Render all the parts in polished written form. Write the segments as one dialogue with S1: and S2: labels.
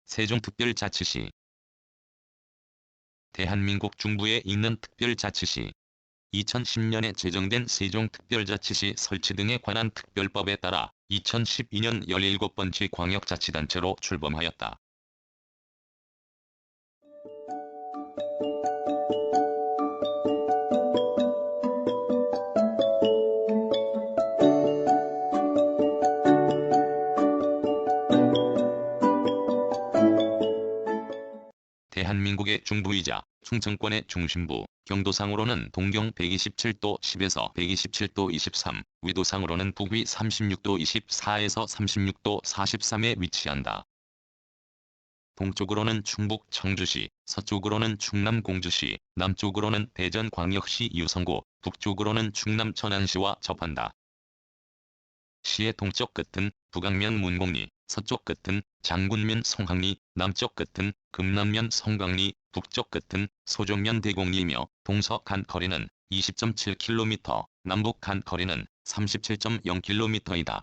S1: 세종특별자치시. 대한민국 중부에 있는 특별자치시. 2010년에 제정된 세종특별자치시 설치 등에 관한 특별법에 따라 2012년 17번째 광역자치단체로 출범하였다. 대한민국의 중부이자 충청권의 중심부, 경도상으로는 동경 127도 10에서 127도 23, 위도상으로는 북위 36도 24에서 36도 43에 위치한다. 동쪽으로는 충북 청주시, 서쪽으로는 충남 공주시, 남쪽으로는 대전광역시 유성구, 북쪽으로는 충남 천안시와 접한다. 시의 동쪽 끝은 북악면 문곡리, 서쪽 끝은 장군면 송항리, 남쪽 끝은 금남면 성강리, 북쪽 끝은 소종면 대곡리이며 동서 간 거리는 20.7km, 남북 간 거리는 37.0km이다.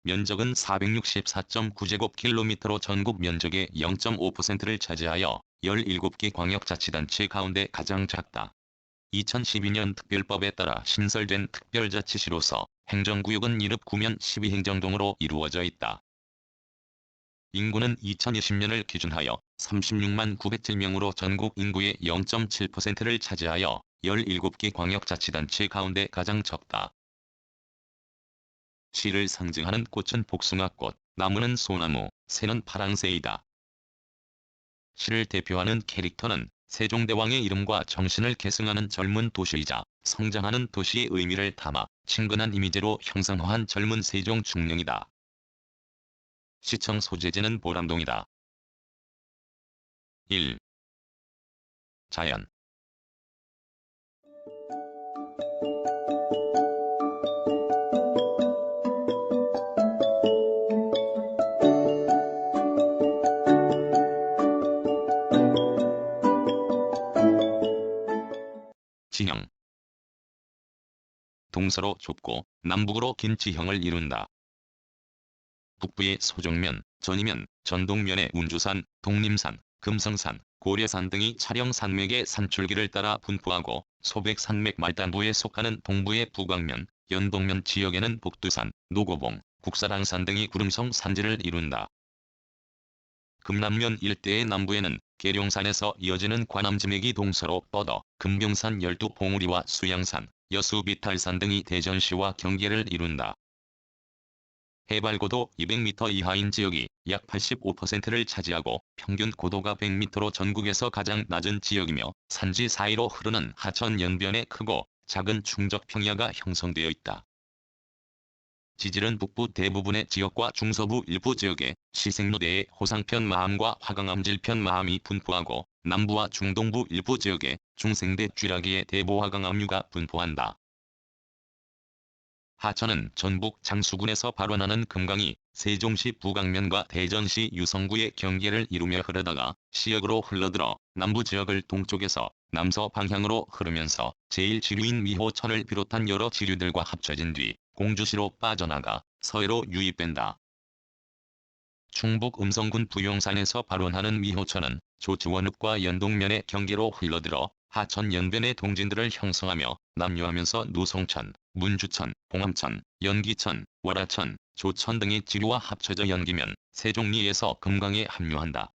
S1: 면적은 464.9제곱킬로미터로 전국 면적의 0.5%를 차지하여 17개 광역자치단체 가운데 가장 작다. 2012년 특별법에 따라 신설된 특별자치시로서 행정구역은 1읍 9면 12행정동으로 이루어져 있다. 인구는 2020년을 기준하여 36만 907명으로 전국 인구의 0.7%를 차지하여 17개 광역자치단체 가운데 가장 적다. 시를 상징하는 꽃은 복숭아꽃, 나무는 소나무, 새는 파랑새이다. 시를 대표하는 캐릭터는 세종대왕의 이름과 정신을 계승하는 젊은 도시이자 성장하는 도시의 의미를 담아 친근한 이미지로 형상화한 젊은 세종 중령이다. 시청 소재지는 보람동이다. 1. 자연. 지형. 동서로 좁고 남북으로 긴 지형을 이룬다. 북부의 소정면, 전이면, 전동면의 운주산, 독림산, 금성산, 고려산 등이 차령 산맥의 산줄기를 따라 분포하고 소백산맥 말단부에 속하는 동부의 북악면, 연동면 지역에는 복두산, 노고봉, 국사랑산 등이 구름성 산지를 이룬다. 금남면 일대의 남부에는 계룡산에서 이어지는 관암지맥이 동서로 뻗어 금병산 열두봉우리와 수양산, 여수비탈산 등이 대전시와 경계를 이룬다. 해발고도 200m 이하인 지역이 약 85%를 차지하고 평균 고도가 100m로 전국에서 가장 낮은 지역이며 산지 사이로 흐르는 하천 연변에 크고 작은 충적평야가 형성되어 있다. 지질은 북부 대부분의 지역과 중서부 일부 지역에 시생로대의 호상편 마암과 화강암질편 마암이 분포하고 남부와 중동부 일부 지역에 중생대 쥐라기의 대보화강암류가 분포한다. 하천은 전북 장수군에서 발원하는 금강이 세종시 북악면과 대전시 유성구의 경계를 이루며 흐르다가 시역으로 흘러들어 남부지역을 동쪽에서 남서 방향으로 흐르면서 제1지류인 미호천을 비롯한 여러 지류들과 합쳐진 뒤 공주시로 빠져나가 서해로 유입된다. 충북 음성군 부용산에서 발원하는 미호천은 조치원읍과 연동면의 경계로 흘러들어 하천 연변의 동진들을 형성하며 남유하면서 노송천, 문주천, 봉암천, 연기천, 월하천, 조천 등의 지류와 합쳐져 연기면 세종리에서 금강에 합류한다.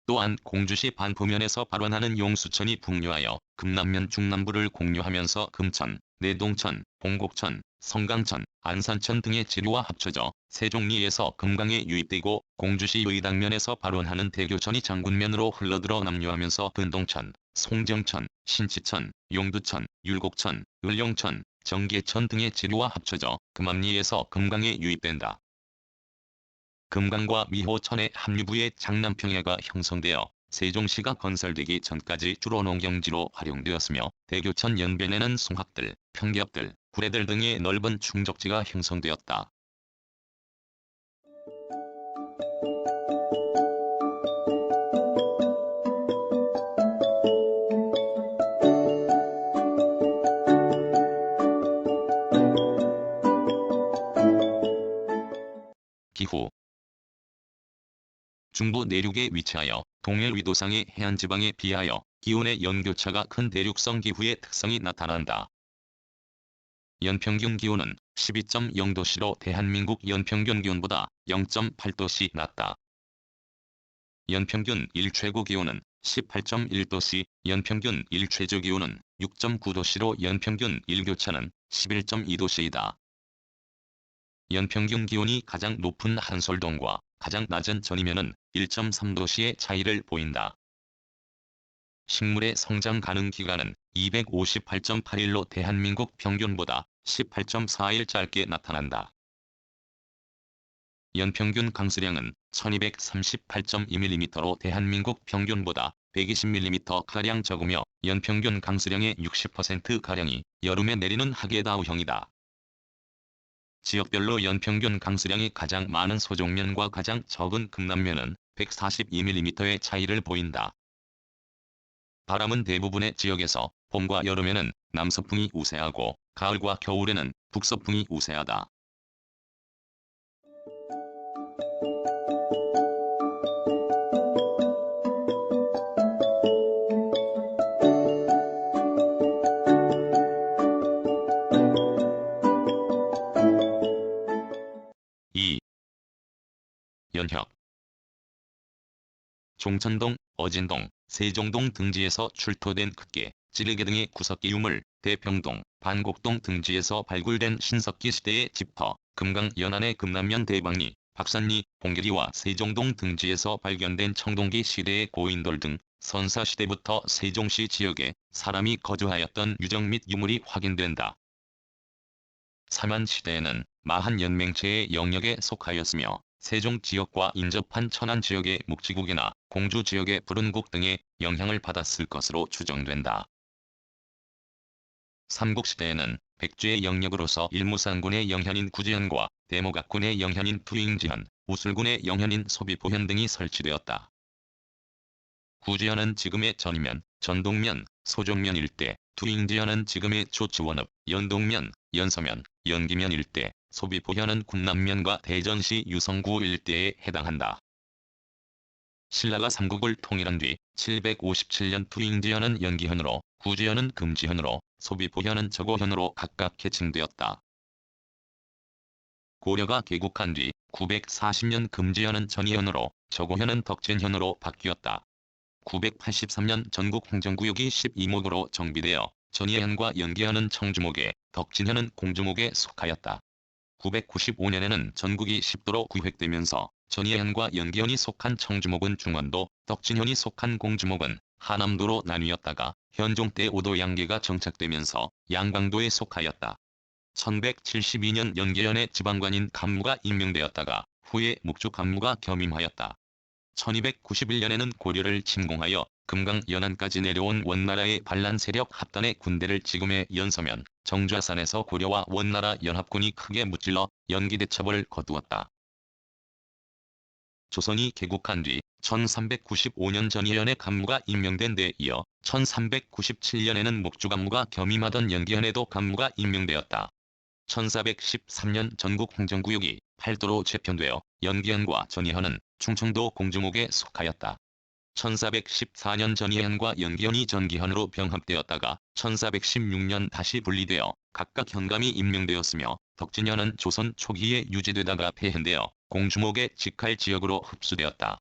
S1: 또한 공주시 반포면에서 발원하는 용수천이 북류하여 금남면 중남부를 공유하면서 금천, 내동천, 봉곡천, 성강천, 안산천 등의 지류와 합쳐져 세종리에서 금강에 유입되고 공주시 의당면에서 발원하는 대교천이 장군면으로 흘러들어 남류하면서 근동천, 송정천, 신치천, 용두천, 율곡천, 을룡천, 정계천 등의 지류와 합쳐져 금암리에서 금강에 유입된다. 금강과 미호천의 합류부에 장남평야가 형성되어 세종시가 건설되기 전까지 주로 농경지로 활용되었으며 대교천 연변에는 송악들, 평ገብ들, 구례들 등의 넓은 충적지가 형성되었다. 기후 중부 내륙에 위치하여 동해 위도상의 해안지방에 비하여 기온의 연교차가 큰 대륙성 기후의 특성이 나타난다. 연평균 기온은 12.0도씨로 대한민국 연평균 기온보다 0.8도씨 낮다. 연평균 일최고 기온은 18.1도씨, 연평균 일최저 기온은 6.9도씨로 연평균 일교차는 11.2도씨이다. 연평균 기온이 가장 높은 한솔동과 가장 낮은 전이면은 1.3도씨의 차이를 보인다. 식물의 성장 가능 기간은 258.8일로 대한민국 평균보다 18.4일 짧게 나타난다. 연평균 강수량은 1238.2mm로 대한민국 평균보다 120mm가량 적으며 연평균 강수량의 60%가량이 여름에 내리는 하계다우형이다. 지역별로 연평균 강수량이 가장 많은 소종면과 가장 적은 금남면은 142mm의 차이를 보인다. 바람은 대부분의 지역에서 봄과 여름에는 남서풍이 우세하고 가을과 겨울에는 북서풍이 우세하다. 연혁 종천동, 어진동, 세종동 등지에서 출토된 흙계, 찌르개 등의 구석기 유물, 대평동, 반곡동 등지에서 발굴된 신석기 시대의 지퍼, 금강 연안의 금남면 대방리, 박산리, 봉계리와 세종동 등지에서 발견된 청동기 시대의 고인돌 등 선사시대부터 세종시 지역에 사람이 거주하였던 유적 및 유물이 확인된다. 삼한시대에는 마한 연맹체의 영역에 속하였으며 세종 지역과 인접한 천안 지역의 묵지국이나 공주 지역의 부른국 등의 영향을 받았을 것으로 추정된다. 삼국시대에는 백제의 영역으로서 일무산군의 영현인 구지현과 대모각군의 영현인 투잉지현, 우술군의 영현인 소비포현 등이 설치되었다. 구지현은 지금의 전이면, 전동면, 소종면 일대, 투잉지현은 지금의 조치원읍, 연동면, 연서면, 연기면 일대, 소비포현은 군남면과 대전시 유성구 일대에 해당한다. 신라가 삼국을 통일한 뒤 757년 투잉지현은 연기현으로, 구지현은 금지현으로, 소비포현은 저고현으로 각각 개칭되었다. 고려가 개국한 뒤 940년 금지현은 전이현으로, 저고현은 덕진현으로 바뀌었다. 983년 전국 행정구역이 12목으로 정비되어 전이현과 연기현은 청주목에, 덕진현은 공주목에 속하였다. 995년에는 전국이 10도로 구획되면서 전이현과 연기현이 속한 청주목은 중원도, 덕진현이 속한 공주목은 하남도로 나뉘었다가 현종 때 5도 양계가 정착되면서 양강도에 속하였다. 1172년 연계현의 지방관인 간무가 임명되었다가 후에 묵주 간무가 겸임하였다. 1291년에는 고려를 침공하여 금강 연안까지 내려온 원나라의 반란 세력 합단의 군대를 지금의 연서면, 정좌산에서 고려와 원나라 연합군이 크게 무찔러 연기대첩을 거두었다. 조선이 개국한 뒤 1395년 전이현의 간무가 임명된 데 이어 1397년에는 묵주간무가 겸임하던 연기현에도 간무가 임명되었다. 1413년 전국 행정구역이 8도로 재편되어 연기현과 전이현은 충청도 공주목에 속하였다. 1414년 전이현과 연기현이 전기현으로 병합되었다가 1416년 다시 분리되어 각각 현감이 임명되었으며 덕진현은 조선 초기에 유지되다가 폐해되어 공주목의 직할 지역으로 흡수되었다.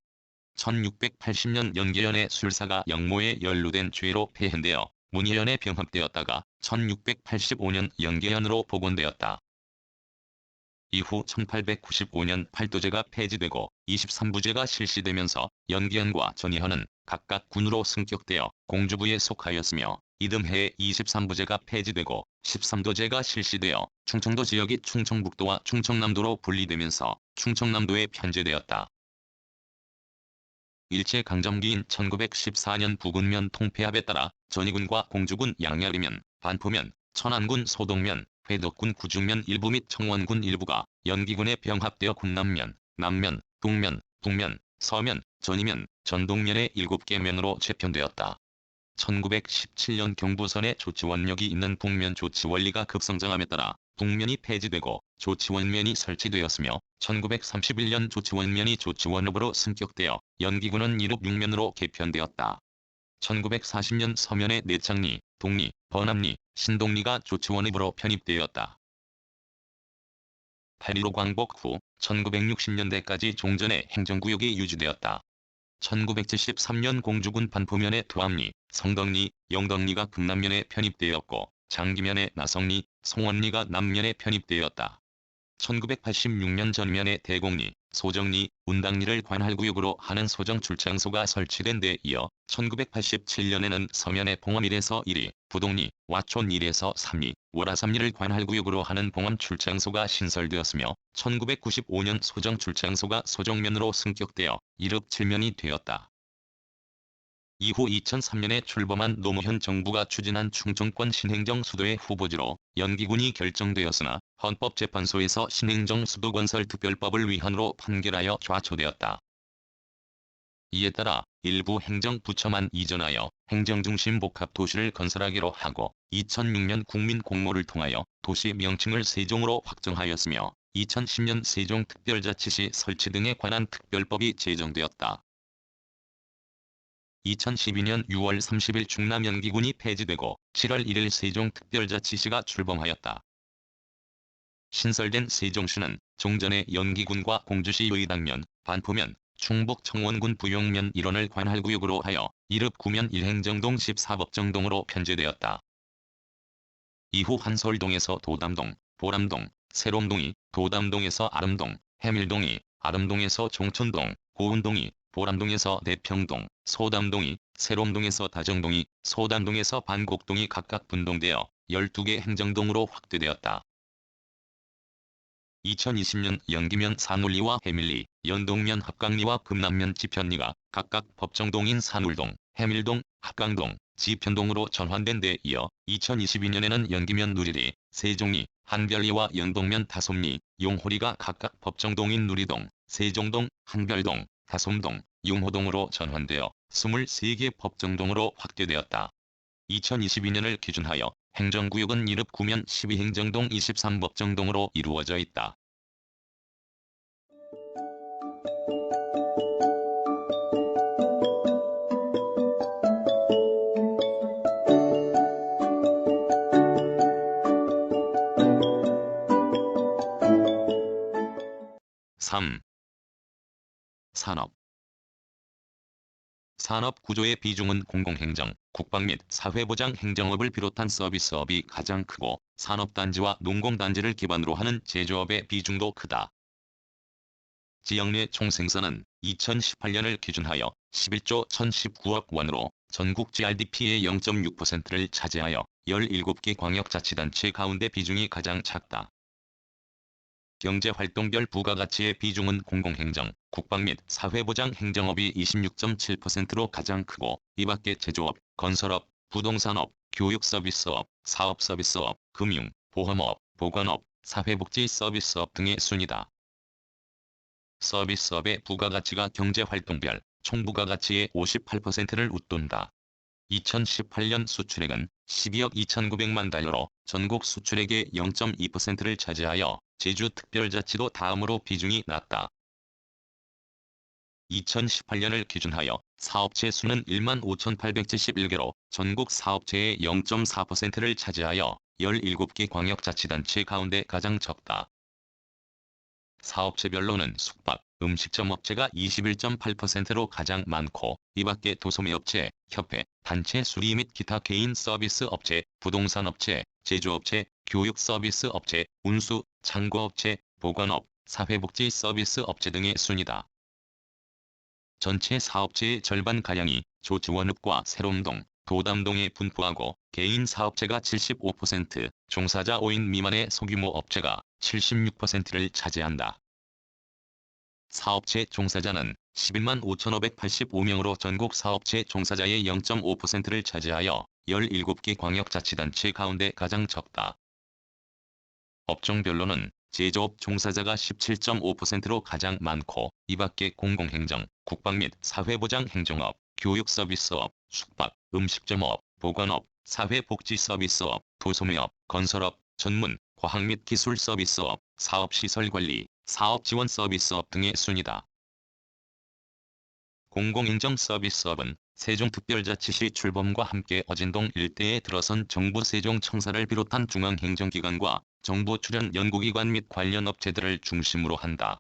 S1: 1680년 연기현의 술사가 영모에 연루된 죄로 폐해되어 문희현에 병합되었다가 1685년 연계현으로 복원되었다. 이후 1895년 팔도제가 폐지되고 23부제가 실시되면서 연기현과 전이현은 각각 군으로 승격되어 공주부에 속하였으며 이듬해에 23부제가 폐지되고 13도제가 실시되어 충청도 지역이 충청북도와 충청남도로 분리되면서 충청남도에 편제되었다. 일제강점기인 1914년 부군면 통폐합에 따라 전이군과 공주군 양야리면, 반포면, 천안군 소동면, 회덕군 구중면 일부 및 청원군 일부가 연기군에 병합되어 군남면, 남면, 동면, 북면, 서면, 전이면, 전동면의 7개 면으로 재편되었다. 1917년 경부선에 조치원역이 있는 북면 조치원리가 급성장함에 따라 북면이 폐지되고 조치원면이 설치되었으며 1931년 조치원면이 조치원읍으로 승격되어 연기군은 1읍 6면으로 개편되었다. 1940년 서면의 내창리, 동리, 번암리, 신동리가 조치원읍으로 편입되었다. 8.15 광복 후 1960년대까지 종전의 행정구역이 유지되었다. 1973년 공주군 반포면의 도암리, 성덕리, 영덕리가 북남면에 편입되었고 장기면의 나성리, 송원리가 남면에 편입되었다. 1986년 전면에 대곡리, 소정리, 운당리를 관할구역으로 하는 소정출장소가 설치된 데 이어 1987년에는 서면의 봉암 1에서 1리, 부동리, 와촌 1에서 3리, 월화 3리를 관할구역으로 하는 봉암 출장소가 신설되었으며 1995년 소정출장소가 소정면으로 승격되어 1읍 7면이 되었다. 이후 2003년에 출범한 노무현 정부가 추진한 충청권 신행정 수도의 후보지로 연기군이 결정되었으나 헌법재판소에서 신행정 수도 건설 특별법을 위헌으로 판결하여 좌초되었다. 이에 따라 일부 행정부처만 이전하여 행정중심 복합도시를 건설하기로 하고 2006년 국민 공모를 통하여 도시 명칭을 세종으로 확정하였으며 2010년 세종특별자치시 설치 등에 관한 특별법이 제정되었다. 2012년 6월 30일 충남 연기군이 폐지되고 7월 1일 세종특별자치시가 출범하였다. 신설된 세종시는 종전의 연기군과 공주시 의당면, 반포면, 충북 청원군 부용면 일원을 관할구역으로 하여 1읍 9면 1행정동 14법정동으로 편제되었다. 이후 한솔동에서 도담동, 보람동, 새롬동이, 도담동에서 아름동, 해밀동이, 아름동에서 종촌동, 고운동이, 보람동에서 대평동, 소담동이, 새롬동에서 다정동이, 소담동에서 반곡동이 각각 분동되어 12개 행정동으로 확대되었다. 2020년 연기면 산울리와 해밀리, 연동면 합강리와 금남면 지편리가 각각 법정동인 산울동, 해밀동, 합강동, 지편동으로 전환된 데 이어 2022년에는 연기면 누리리, 세종리, 한별리와 연동면 다솜리, 용호리가 각각 법정동인 누리동, 세종동, 한별동, 다솜동, 용호동으로 전환되어 23개 법정동으로 확대되었다. 2022년을 기준하여 행정구역은 1읍 9면 12행정동 23법정동으로 이루어져 있다. (3) 산업 산업 구조의 비중은 공공행정, 국방 및 사회보장 행정업을 비롯한 서비스업이 가장 크고 산업단지와 농공단지를 기반으로 하는 제조업의 비중도 크다. 지역 내 총생산은 2018년을 기준하여 11조 1019억 원으로 전국 GRDP의 0.6%를 차지하여 17개 광역자치단체 가운데 비중이 가장 작다. 경제활동별 부가가치의 비중은 공공행정, 국방 및 사회보장 행정업이 26.7%로 가장 크고 이밖에 제조업, 건설업, 부동산업, 교육서비스업, 사업서비스업, 금융, 보험업, 보건업, 사회복지서비스업 등의 순이다. 서비스업의 부가가치가 경제활동별 총부가가치의 58%를 웃돈다. 2018년 수출액은 12억 2,900만 달러로 전국 수출액의 0.2%를 차지하여 제주특별자치도 다음으로 비중이 낮다. 2018년을 기준하여 사업체 수는 1만 5,871개로 전국 사업체의 0.4%를 차지하여 17개 광역자치단체 가운데 가장 적다. 사업체별로는 숙박, 음식점 업체가 21.8%로 가장 많고 이밖에 도소매업체, 협회, 단체 수리 및 기타 개인 서비스 업체, 부동산 업체, 제조업체, 교육 서비스 업체, 운수, 창고업체, 보건업, 사회복지 서비스 업체 등의 순이다. 전체 사업체의 절반가량이 조치원읍과 새롬동, 도담동에 분포하고 개인 사업체가 75%, 종사자 5인 미만의 소규모 업체가 76%를 차지한다. 사업체 종사자는 11만 5,585명으로 전국 사업체 종사자의 0.5%를 차지하여 17개 광역자치단체 가운데 가장 적다. 업종별로는 제조업 종사자가 17.5%로 가장 많고 이밖에 공공행정, 국방 및 사회보장 행정업, 교육서비스업, 숙박, 음식점업, 보건업, 사회복지서비스업, 도소매업, 건설업, 전문, 과학 및 기술 서비스업, 사업시설관리, 사업지원 서비스업 등의 순이다. 공공행정 서비스업은 세종특별자치시 출범과 함께 어진동 일대에 들어선 정부 세종청사를 비롯한 중앙행정기관과 정부 출연 연구기관 및 관련 업체들을 중심으로 한다.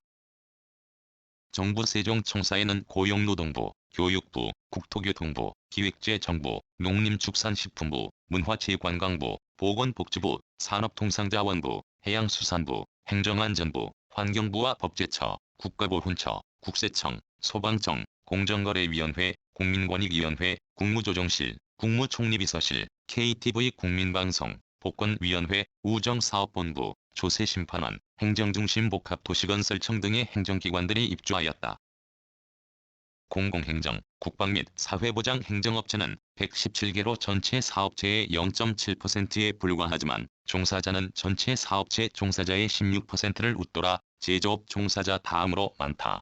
S1: 정부 세종청사에는 고용노동부, 교육부, 국토교통부, 기획재정부, 농림축산식품부, 문화체육관광부, 보건복지부, 산업통상자원부, 해양수산부, 행정안전부, 환경부와 법제처, 국가보훈처, 국세청, 소방청, 공정거래위원회, 국민권익위원회, 국무조정실, 국무총리비서실, KTV 국민방송, 복권위원회, 우정사업본부, 조세심판원, 행정중심복합도시건설청 등의 행정기관들이 입주하였다. 공공행정, 국방 및 사회보장 행정업체는 117개로 전체 사업체의 0.7%에 불과하지만 종사자는 전체 사업체 종사자의 16%를 웃돌아 제조업 종사자 다음으로 많다.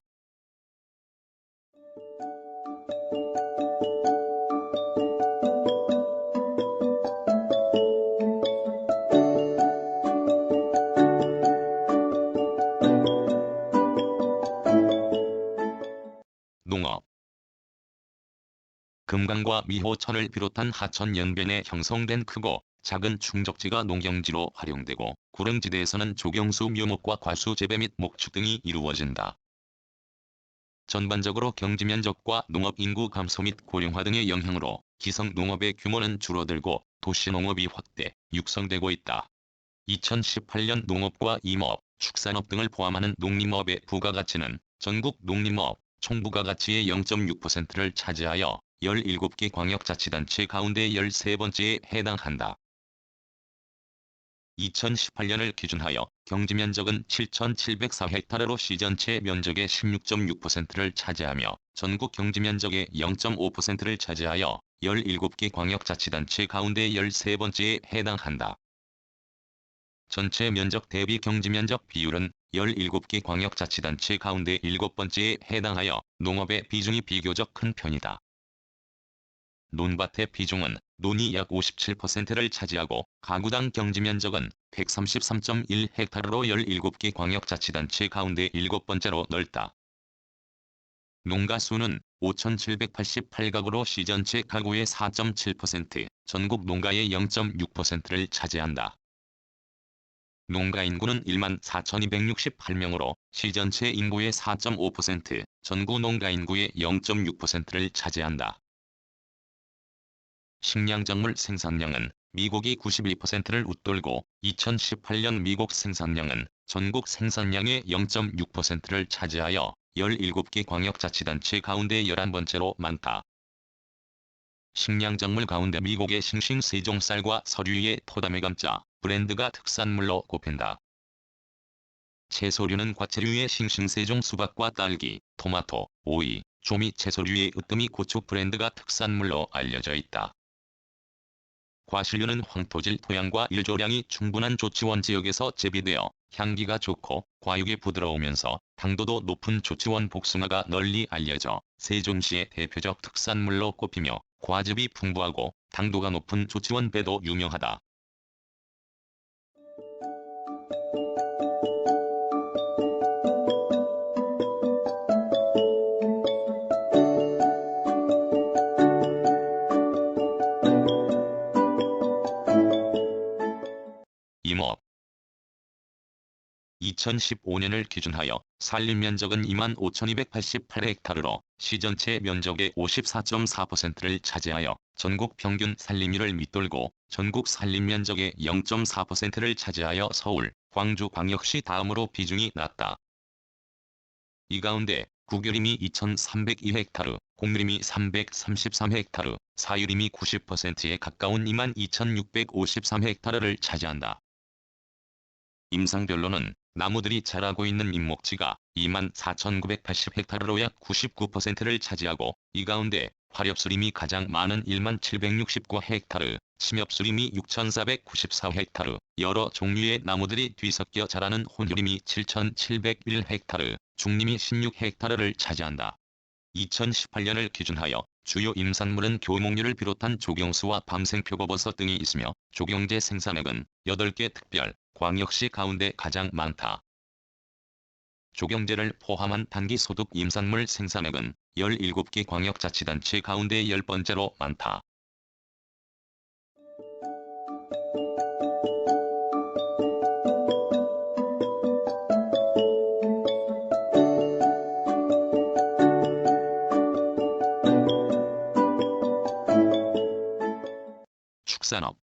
S1: 농업 금강과 미호천을 비롯한 하천 연변에 형성된 크고 작은 충적지가 농경지로 활용되고 구릉지대에서는 조경수 묘목과 과수 재배 및 목축 등이 이루어진다. 전반적으로 경지면적과 농업인구 감소 및 고령화 등의 영향으로 기성농업의 규모는 줄어들고 도시농업이 확대, 육성되고 있다. 2018년 농업과 임업, 축산업 등을 포함하는 농림업의 부가가치는 전국 농림업 총부가가치의 0.6%를 차지하여 17개 광역자치단체 가운데 13번째에 해당한다. 2018년을 기준하여 경지면적은 7,704헥타르로 시전체 면적의 16.6%를 차지하며 전국 경지면적의 0.5%를 차지하여 17개 광역자치단체 가운데 13번째에 해당한다. 전체 면적 대비 경지면적 비율은 17개 광역자치단체 가운데 7번째에 해당하여 농업의 비중이 비교적 큰 편이다. 논밭의 비중은 논이 약 57%를 차지하고 가구당 경지면적은 133.1헥타르로 17개 광역자치단체 가운데 7번째로 넓다. 농가 수는 5,788가구로 시전체 가구의 4.7%, 전국 농가의 0.6%를 차지한다. 농가 인구는 14,268명으로 시전체 인구의 4.5%, 전국 농가 인구의 0.6%를 차지한다. 식량작물 생산량은 미국이 92%를 웃돌고 2018년 미국 생산량은 전국 생산량의 0.6%를 차지하여 17개 광역자치단체 가운데 11번째로 많다. 식량작물 가운데 미국의 싱싱 세종쌀과 서류의 토담의 감자, 브랜드가 특산물로 꼽힌다. 채소류는 과채류의 싱싱 세종 수박과 딸기, 토마토, 오이, 조미 채소류의 으뜸이 고추 브랜드가 특산물로 알려져 있다. 과실류는 황토질 토양과 일조량이 충분한 조치원 지역에서 재배되어 향기가 좋고 과육이 부드러우면서 당도도 높은 조치원 복숭아가 널리 알려져 세종시의 대표적 특산물로 꼽히며 과즙이 풍부하고 당도가 높은 조치원 배도 유명하다. 임업 2015년을 기준하여 산림면적은 25,288헥타르로 시전체 면적의 54.4%를 차지하여 전국 평균 산림률을 밑돌고 전국 산림면적의 0.4%를 차지하여 서울, 광주광역시 다음으로 비중이 낮다. 이 가운데 국유림이 2,302헥타르, 공유림이 333헥타르, 사유림이 90%에 가까운 22,653헥타르를 차지한다. 임상별로는 나무들이 자라고 있는 잎목지가 24,980헥타르로 약 99%를 차지하고 이 가운데 화렵수림이 가장 많은 1769헥타르, 침엽수림이 6,494헥타르, 여러 종류의 나무들이 뒤섞여 자라는 혼효림이 7,701헥타르, 중림이 16헥타르를 차지한다. 2018년을 기준하여 주요 임산물은 교목류를 비롯한 조경수와 밤생표고버섯 등이 있으며 조경제 생산액은 8개 특별, 광역시 가운데 가장 많다. 조경제를 포함한 단기소득 임산물 생산액은 17개 광역자치단체 가운데 10번째로 많다. 축산업.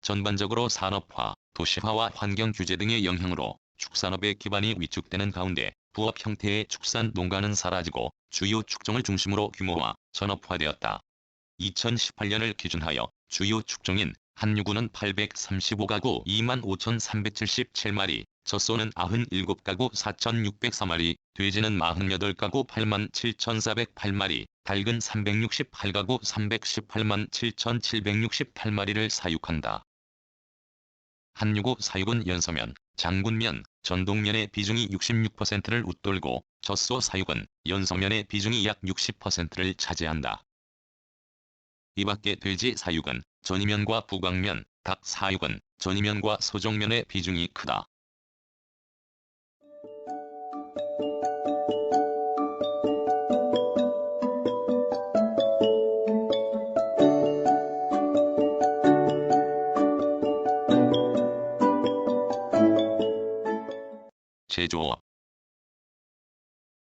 S1: 전반적으로 산업화, 도시화와 환경 규제 등의 영향으로 축산업의 기반이 위축되는 가운데 부업 형태의 축산 농가는 사라지고 주요 축종을 중심으로 규모화, 전업화되었다. 2018년을 기준하여 주요 축종인 한유구는 835가구 25,377마리, 젖소는 97가구 4,604마리, 돼지는 48가구 87,408마리, 닭은 368가구 318만 7,768마리를 사육한다. 한유구 사육은 연서면, 장군면, 전동면의 비중이 66%를 웃돌고 젖소 사육은 연서면의 비중이 약 60%를 차지한다. 이밖에 돼지 사육은 전이면과 부광면, 닭 사육은 전이면과 소정면의 비중이 크다. 제조업.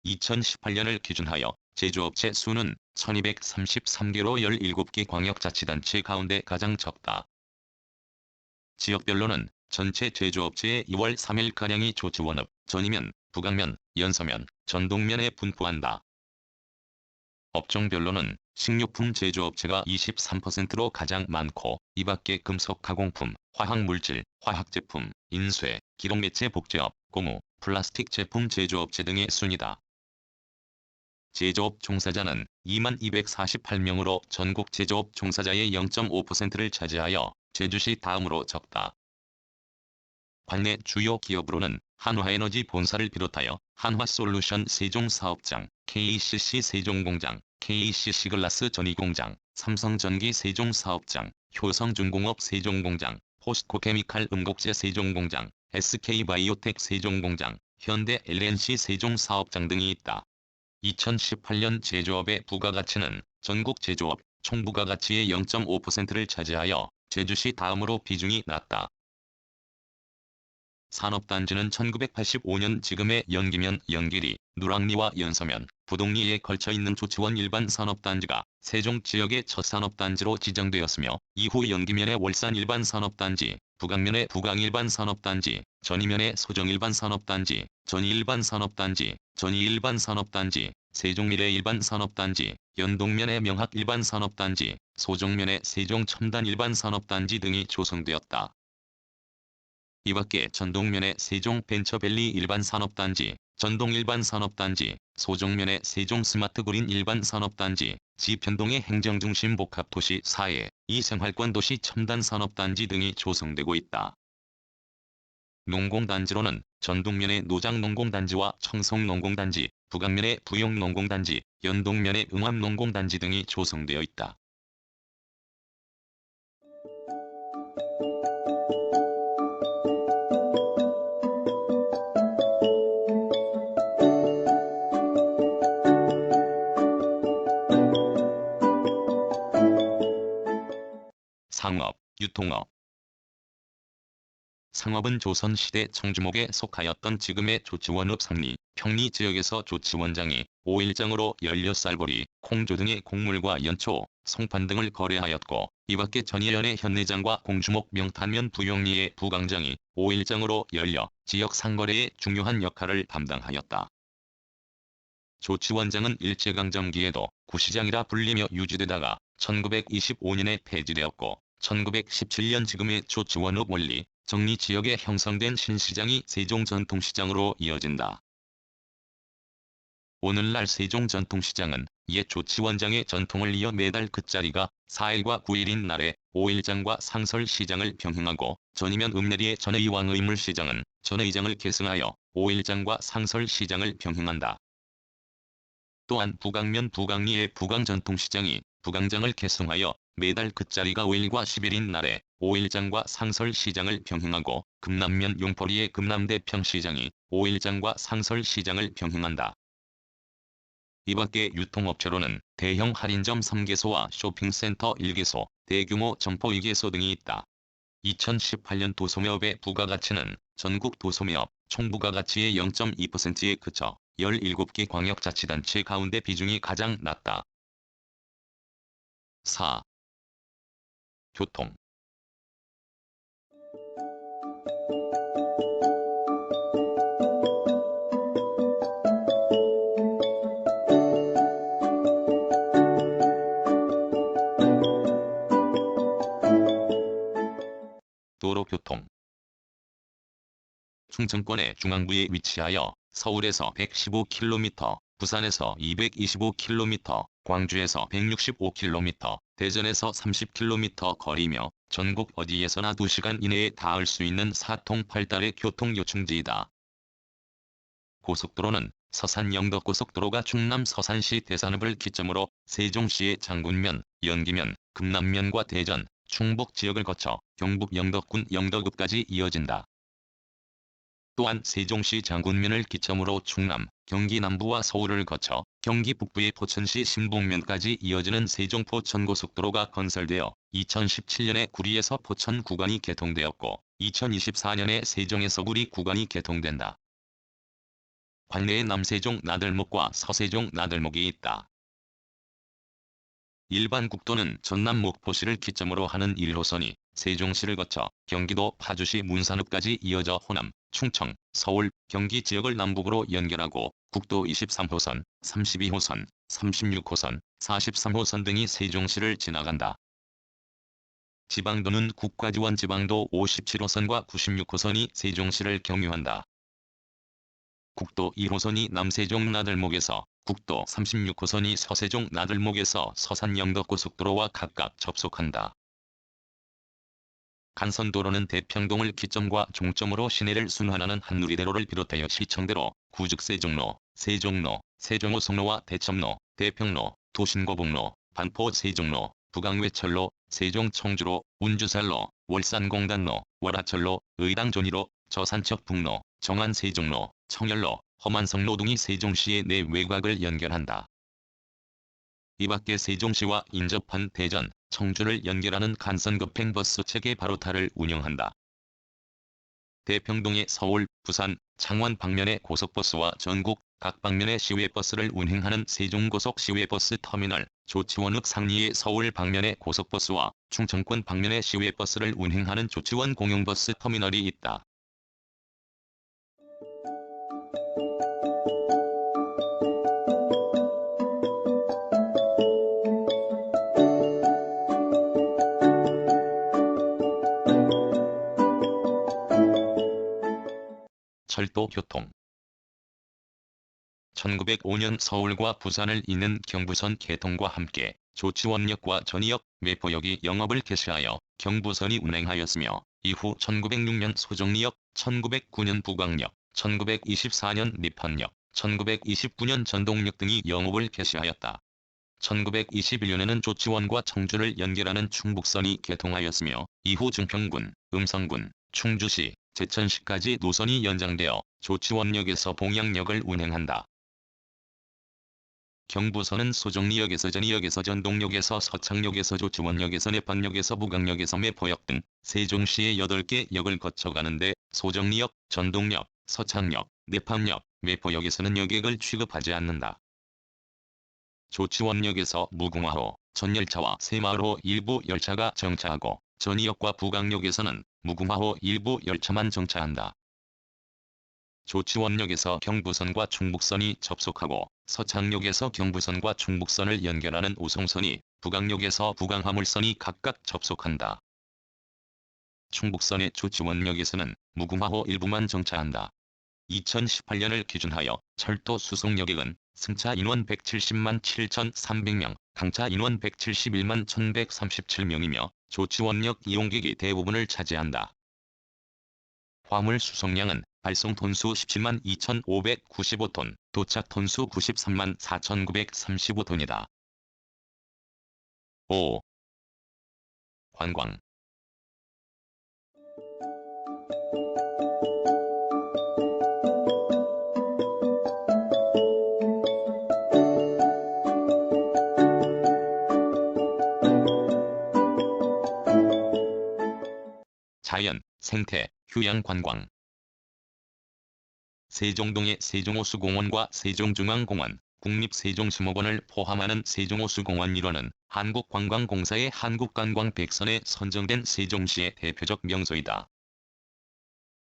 S1: 2018년을 기준하여 제조업체 수는 1233개로 17개 광역자치단체 가운데 가장 적다. 지역별로는 전체 제조업체의 2월 3일가량이 조치원업, 전이면, 부강면, 연서면, 전동면에 분포한다. 업종별로는 식료품 제조업체가 23%로 가장 많고 이밖에 금속 가공품, 화학물질, 화학제품, 인쇄, 기록매체 복제업, 고무, 플라스틱 제품 제조업체 등의 순이다. 제조업 종사자는 2248명으로 전국 제조업 종사자의 0.5%를 차지하여 제주시 다음으로 적다. 관내 주요 기업으로는 한화에너지 본사를 비롯하여 한화솔루션 세종사업장, KCC 세종공장, KCC글라스 전이공장, 삼성전기 세종사업장, 효성중공업 세종공장, 포스코케미칼 음곡제 세종공장, SK바이오텍 세종공장, 현대 LNC 세종사업장 등이 있다. 2018년 제조업의 부가가치는 전국 제조업 총부가가치의 0.5%를 차지하여 제주시 다음으로 비중이 낮다. 산업단지는 1985년 지금의 연기면, 연길이, 누락리와 연서면, 부동리에 걸쳐있는 조치원 일반산업단지가 세종지역의 첫 산업단지로 지정되었으며 이후 연기면의 월산 일반산업단지, 부강면의 부강일반산업단지, 전이면의 소정일반산업단지, 전이일반산업단지, 전이일반산업단지, 세종미래 일반산업단지, 연동면의 명학일반산업단지, 소정면의 세종첨단일반산업단지 등이 조성되었다. 이밖에 전동면의 세종벤처밸리 일반산업단지, 전동일반산업단지, 소정면의 세종스마트그린 일반산업단지, 지편동의 행정중심 복합도시 사회, 이생활권도시 첨단산업단지 등이 조성되고 있다. 농공단지로는 전동면의 노장농공단지와 청송농공단지, 부강면의 부용농공단지, 연동면의 응암농공단지 등이 조성되어 있다. 상업, 유통업. 상업은 조선시대 청주목에 속하였던 지금의 조치원읍 상리, 평리 지역에서 조치원장이 5일장으로 연료쌀보리, 콩조 등의 곡물과 연초, 송판 등을 거래하였고 이밖에 전예현의 현내장과 공주목 명탄면 부용리의 부강장이 5일장으로 연료, 지역 상거래의 중요한 역할을 담당하였다. 조치원장은 일제강점기에도 구시장이라 불리며 유지되다가 1925년에 폐지되었고 1917년 지금의 조치원읍 원리, 정리 지역에 형성된 신시장이 세종전통시장으로 이어진다. 오늘날 세종전통시장은 옛 조치원장의 전통을 이어 매달 끝자리가 4일과 9일인 날에 5일장과 상설시장을 병행하고 전이면 읍내리의 전의왕 의물시장은 전의장을 계승하여 5일장과 상설시장을 병행한다. 또한 부강면 부강리의 부강전통시장이 부강장을 계승하여 매달 끝자리가 5일과 10일인 날에 오일장과 상설시장을 병행하고 금남면 용포리의 금남대평시장이 오일장과 상설시장을 병행한다. 이밖에 유통업체로는 대형 할인점 3개소와 쇼핑센터 1개소, 대규모 점포 2개소 등이 있다. 2018년 도소매업의 부가가치는 전국 도소매업 총부가가치의 0.2%에 그쳐 17개 광역자치단체 가운데 비중이 가장 낮다. 4. 교통. 도로교통. 충청권의 중앙부에 위치하여 서울에서 115km, 부산에서 225km, 광주에서 165km, 대전에서 30km 거리며 전국 어디에서나 2시간 이내에 닿을 수 있는 사통팔달의 교통요충지이다. 고속도로는 서산-영덕고속도로가 충남 서산시 대산읍을 기점으로 세종시의 장군면, 연기면, 금남면과 대전, 충북 지역을 거쳐 경북 영덕군 영덕읍까지 이어진다. 또한 세종시 장군면을 기점으로 충남, 경기 남부와 서울을 거쳐 경기 북부의 포천시 신북면까지 이어지는 세종포천고속도로가 건설되어 2017년에 구리에서 포천 구간이 개통되었고 2024년에 세종에서 구리 구간이 개통된다. 관내에 남세종 나들목과 서세종 나들목이 있다. 일반 국도는 전남 목포시를 기점으로 하는 1호선이 세종시를 거쳐 경기도 파주시 문산읍까지 이어져 호남, 충청, 서울, 경기 지역을 남북으로 연결하고 국도 23호선, 32호선, 36호선, 43호선 등이 세종시를 지나간다. 지방도는 국가지원 지방도 57호선과 96호선이 세종시를 경유한다. 국도 1호선이 남세종 나들목에서, 국도 36호선이 서세종 나들목에서 서산-영덕고속도로와 각각 접속한다. 간선도로는 대평동을 기점과 종점으로 시내를 순환하는 한누리대로를 비롯하여 시청대로, 구죽세종로, 세종로, 세종호송로와 대첨로, 대평로, 도신고북로, 반포세종로, 북항외철로, 세종청주로, 운주살로, 월산공단로, 월하철로, 의당존이로, 저산척북로, 정안세종로, 청열로, 험안성로 등이 세종시의 내 외곽을 연결한다. 이밖에 세종시와 인접한 대전, 청주를 연결하는 간선급행버스 체계 바로타를 운영한다. 대평동의 서울, 부산, 창원 방면의 고속버스와 전국 각 방면의 시외버스를 운행하는 세종고속 시외버스 터미널, 조치원읍 상리의 서울 방면의 고속버스와 충청권 방면의 시외버스를 운행하는 조치원 공용버스 터미널이 있다. 철도 교통. 1905년 서울과 부산을 잇는 경부선 개통과 함께 조치원역과 전이역, 매포역이 영업을 개시하여 경부선이 운행하였으며 이후 1906년 소정리역, 1909년 부광역, 1924년 니판역, 1929년 전동역 등이 영업을 개시하였다. 1921년에는 조치원과 청주를 연결하는 충북선이 개통하였으며 이후 증평군, 음성군, 충주시, 제천시까지 노선이 연장되어 조치원역에서 봉양역을 운행한다. 경부선은 소정리역에서 전이역에서 전동역에서 서창역에서 조치원역에서 내판역에서 부광역에서 매포역 등 세종시의 8개 역을 거쳐가는데 소정리역, 전동역, 서창역, 내판역, 매포역에서는 여객을 취급하지 않는다. 조치원역에서 무궁화호, 전열차와 새마을호 일부 열차가 정차하고 전이역과 부광역에서는 무궁화호 일부 열차만 정차한다. 조치원역에서 경부선과 충북선이 접속하고 서창역에서 경부선과 충북선을 연결하는 우송선이, 부광역에서 부광화물선이 각각 접속한다. 충북선의 조치원역에서는 무궁화호 일부만 정차한다. 2018년을 기준하여 철도 수송여객은 승차 인원 170만 7,300명, 강차 인원 171만 1,137명이며 조치원역 이용객이 대부분을 차지한다. 화물 수송량은 발송 톤수 17만 2,595톤, 도착 톤수 93만 4,935톤이다. 5. 관광. 자연, 생태, 휴양 관광. 세종동의 세종호수공원과 세종중앙공원, 국립세종수목원을 포함하는 세종호수공원 일원은 한국관광공사의 한국관광100선에 선정된 세종시의 대표적 명소이다.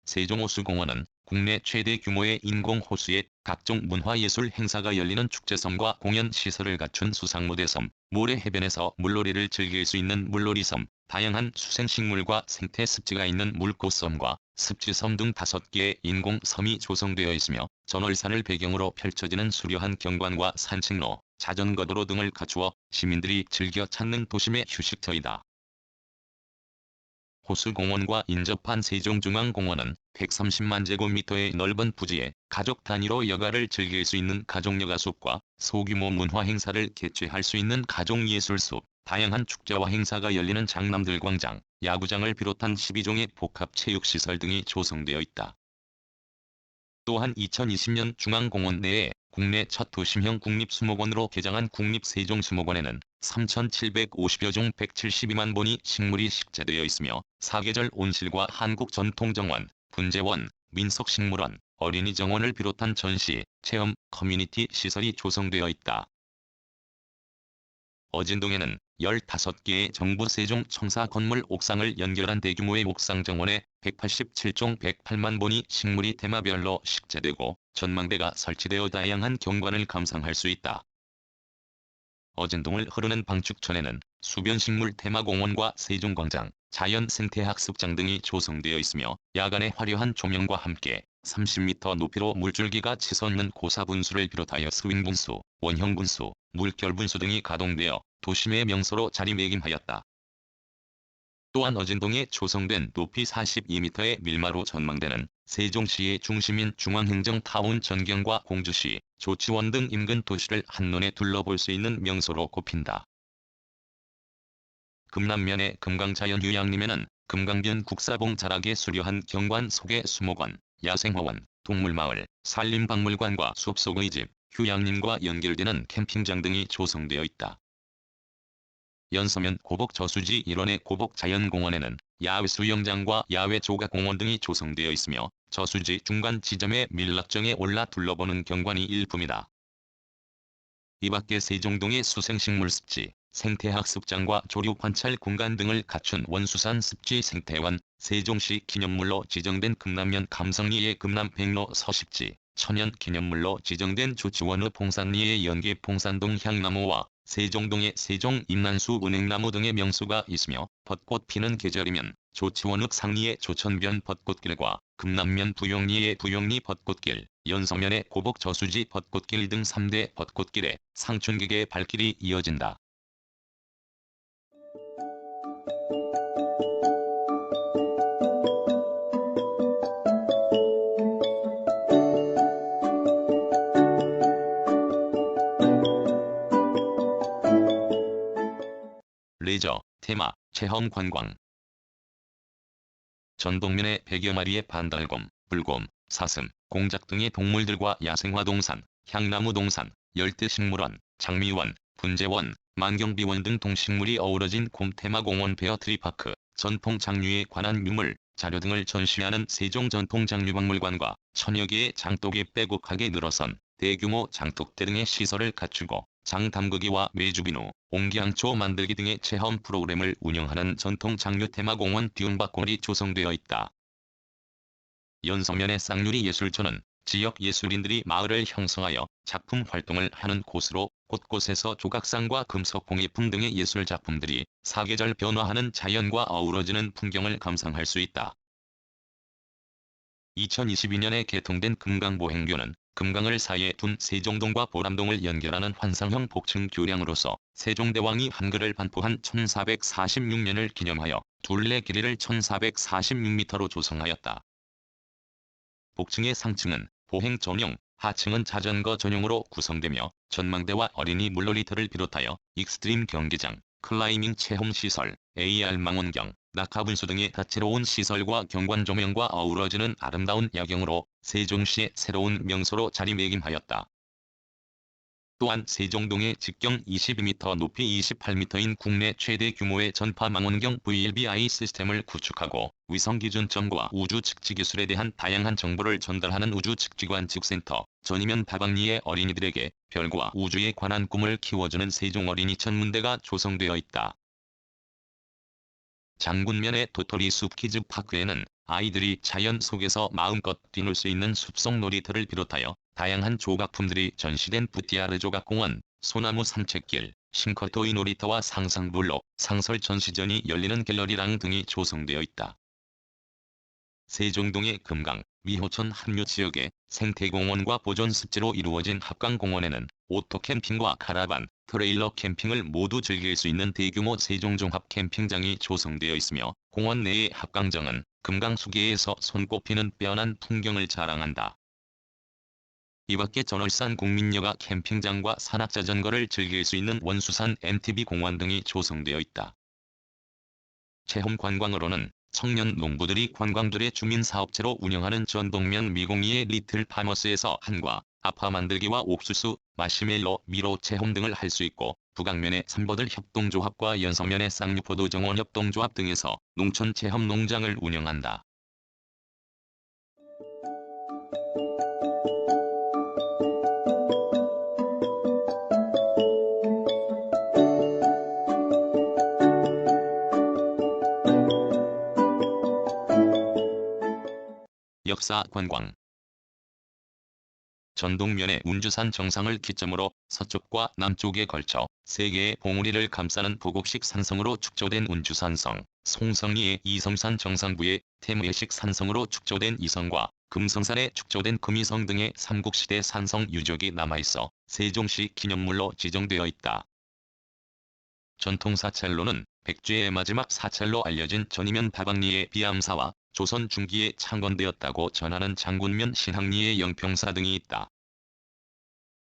S1: 세종호수공원은 국내 최대 규모의 인공호수에 각종 문화예술 행사가 열리는 축제섬과 공연시설을 갖춘 수상무대섬, 모래 해변에서 물놀이를 즐길 수 있는 물놀이섬, 다양한 수생식물과 생태습지가 있는 물꽃섬과 습지섬 등 5개의 인공섬이 조성되어 있으며 전월산을 배경으로 펼쳐지는 수려한 경관과 산책로, 자전거도로 등을 갖추어 시민들이 즐겨 찾는 도심의 휴식처이다. 호수공원과 인접한 세종중앙공원은 130만 제곱미터의 넓은 부지에 가족 단위로 여가를 즐길 수 있는 가족여가숲과 소규모 문화행사를 개최할 수 있는 가족예술숲, 다양한 축제와 행사가 열리는 장남들 광장, 야구장을 비롯한 12종의 복합체육시설 등이 조성되어 있다. 또한 2020년 중앙공원 내에 국내 첫 도심형 국립수목원으로 개장한 국립세종수목원에는 3,750여 종 172만 본이 식물이 식재되어 있으며 사계절 온실과 한국전통정원, 분재원, 민속식물원, 어린이정원을 비롯한 전시, 체험, 커뮤니티 시설이 조성되어 있다. 어진동에는 15개의 정부 세종청사 건물 옥상을 연결한 대규모의 옥상정원에 187종 108만 본이 식물이 테마별로 식재되고 전망대가 설치되어 다양한 경관을 감상할 수 있다. 어진동을 흐르는 방축천에는 수변식물 테마공원과 세종광장, 자연생태학습장 등이 조성되어 있으며 야간에 화려한 조명과 함께 30m 높이로 물줄기가 치솟는 고사분수를 비롯하여 스윙분수, 원형분수, 물결분수 등이 가동되어 도심의 명소로 자리매김하였다. 또한 어진동에 조성된 높이 42m의 밀마로 전망대는 세종시의 중심인 중앙행정타운 전경과 공주시, 조치원 등 인근 도시를 한눈에 둘러볼 수 있는 명소로 꼽힌다. 금남면의 금강자연휴양림에는 금강변 국사봉 자락의 수려한 경관 속의 수목원, 야생화원, 동물마을, 산림박물관과 숲속의 집, 휴양림과 연결되는 캠핑장 등이 조성되어 있다. 연서면 고복저수지 일원의 고복자연공원에는 야외 수영장과 야외 조각공원 등이 조성되어 있으며 저수지 중간 지점의 밀락정에 올라 둘러보는 경관이 일품이다. 이 밖에 세종동의 수생식물 습지, 생태학습장과 조류 관찰 공간 등을 갖춘 원수산 습지 생태원, 세종시 기념물로 지정된 금남면 감성리의 금남백로 서식지, 천연 기념물로 지정된 조치원의 봉산리의 연계 봉산동 향나무와 세종동의 세종 임난수 은행나무 등의 명소가 있으며 벚꽃 피는 계절이면 조치원읍 상리의 조천변 벚꽃길과 금남면 부용리의 부용리 벚꽃길, 연서면의 고복 저수지 벚꽃길 등 3대 벚꽃길에 상춘객의 발길이 이어진다. 레저, 테마, 체험 관광. 전동면에 100여 마리의 반달곰, 불곰, 사슴, 공작 등의 동물들과 야생화동산, 향나무동산, 열대식물원, 장미원, 분재원, 만경비원 등 동식물이 어우러진 곰테마공원 베어트리파크, 전통장류에 관한 유물, 자료 등을 전시하는 세종전통장류박물관과 천여 개의 장독에 빼곡하게 늘어선 대규모 장독대 등의 시설을 갖추고 장담그기와 메주비누, 옹기양초 만들기 등의 체험 프로그램을 운영하는 전통장류 테마공원 듀운박골이 조성되어 있다. 연서면의 쌍유리 예술촌은 지역 예술인들이 마을을 형성하여 작품 활동을 하는 곳으로 곳곳에서 조각상과 금속 공예품 등의 예술작품들이 사계절 변화하는 자연과 어우러지는 풍경을 감상할 수 있다. 2022년에 개통된 금강보행교는 금강을 사이에 둔 세종동과 보람동을 연결하는 환상형 복층 교량으로서 세종대왕이 한글을 반포한 1446년을 기념하여 둘레 길이를 1446m로 조성하였다. 복층의 상층은 보행 전용, 하층은 자전거 전용으로 구성되며 전망대와 어린이 물놀이터를 비롯하여 익스트림 경기장, 클라이밍 체험시설, AR 망원경, 낙하분수 등의 다채로운 시설과 경관 조명과 어우러지는 아름다운 야경으로 세종시의 새로운 명소로 자리매김하였다. 또한 세종동에 직경 22m 높이 28m인 국내 최대 규모의 전파 망원경 VLBI 시스템을 구축하고 위성 기준점과 우주 측지 기술에 대한 다양한 정보를 전달하는 우주 측지관 직센터, 전이면 다방리의 어린이들에게 별과 우주에 관한 꿈을 키워주는 세종 어린이 천문대가 조성되어 있다. 장군면의 도토리 숲 키즈파크에는 아이들이 자연 속에서 마음껏 뛰놀 수 있는 숲속 놀이터를 비롯하여 다양한 조각품들이 전시된 부티아르 조각공원, 소나무 산책길, 싱커토이 놀이터와 상상블록, 상설 전시전이 열리는 갤러리랑 등이 조성되어 있다. 세종동의 금강, 미호천 한류 지역의 생태공원과 보존 습지로 이루어진 합강공원에는 오토캠핑과 카라반, 트레일러 캠핑을 모두 즐길 수 있는 대규모 세종종합 캠핑장이 조성되어 있으며 공원 내의 합강정은 금강수계에서 손꼽히는 빼어난 풍경을 자랑한다. 이밖에 전월산 국민여가 캠핑장과 산악자전거를 즐길 수 있는 원수산 MTB 공원 등이 조성되어 있다. 체험 관광으로는 청년 농부들이 관광들의 주민사업체로 운영하는 전동면 미공이의 리틀 파머스에서 한과, 아파 만들기와 옥수수, 마시멜로, 미로 체험 등을 할 수 있고 북악면의 삼버들 협동조합과 연서면의 쌍유포도 정원 협동조합 등에서 농촌 체험 농장을 운영한다. 역사 관광 전동면의 운주산 정상을 기점으로 서쪽과 남쪽에 걸쳐 세 개의 봉우리를 감싸는 보곡식 산성으로 축조된 운주산성, 송성리의 이성산 정상부에 태무예식 산성으로 축조된 이성과 금성산에 축조된 금이성 등의 삼국시대 산성 유적이 남아있어 세종시 기념물로 지정되어 있다. 전통사찰로는 백제의 마지막 사찰로 알려진 전이면 다방리의 비암사와 조선 중기에 창건되었다고 전하는 장군면 신항리의 영평사 등이 있다.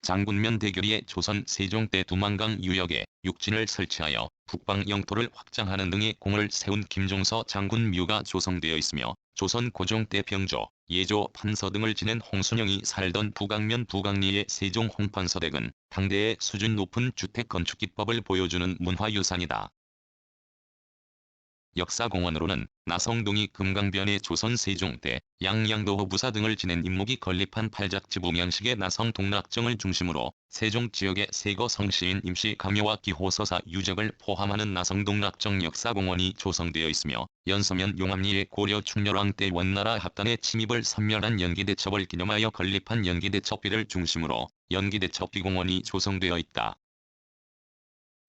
S1: 장군면 대교리에 조선 세종 때 두만강 유역에 육진을 설치하여 북방 영토를 확장하는 등의 공을 세운 김종서 장군묘가 조성되어 있으며 조선 고종 때 병조, 예조, 판서 등을 지낸 홍순영이 살던 북악면 북악리의 세종 홍판서 댁은 당대의 수준 높은 주택 건축 기법을 보여주는 문화유산이다. 역사공원으로는 나성동이 금강변에 조선 세종 때 양양도 부사 등을 지낸 임목이 건립한 팔작지부 양식의 나성 동락정을 중심으로 세종 지역의 세거 성시인 임시 가묘와 기호서사 유적을 포함하는 나성동락정 역사공원이 조성되어 있으며 연서면 용암리의 고려 충렬왕 때 원나라 합단의 침입을 섬멸한 연기대첩을 기념하여 건립한 연기대첩비를 중심으로 연기대첩비공원이 조성되어 있다.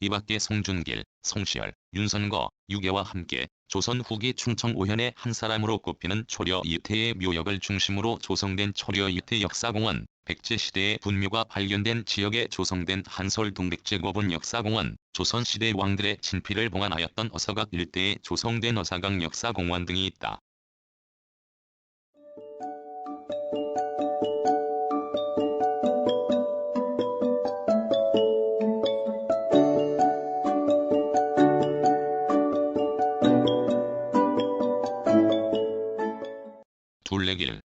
S1: 이밖에 송준길, 송시열, 윤선거, 유계와 함께 조선 후기 충청 오현의 한 사람으로 꼽히는 초려 이태의 묘역을 중심으로 조성된 초려 이태 역사공원, 백제시대의 분묘가 발견된 지역에 조성된 한솔 동백제고분 역사공원, 조선시대 왕들의 진피를 봉안하였던 어서각 일대에 조성된 어사각 역사공원 등이 있다. 둘레길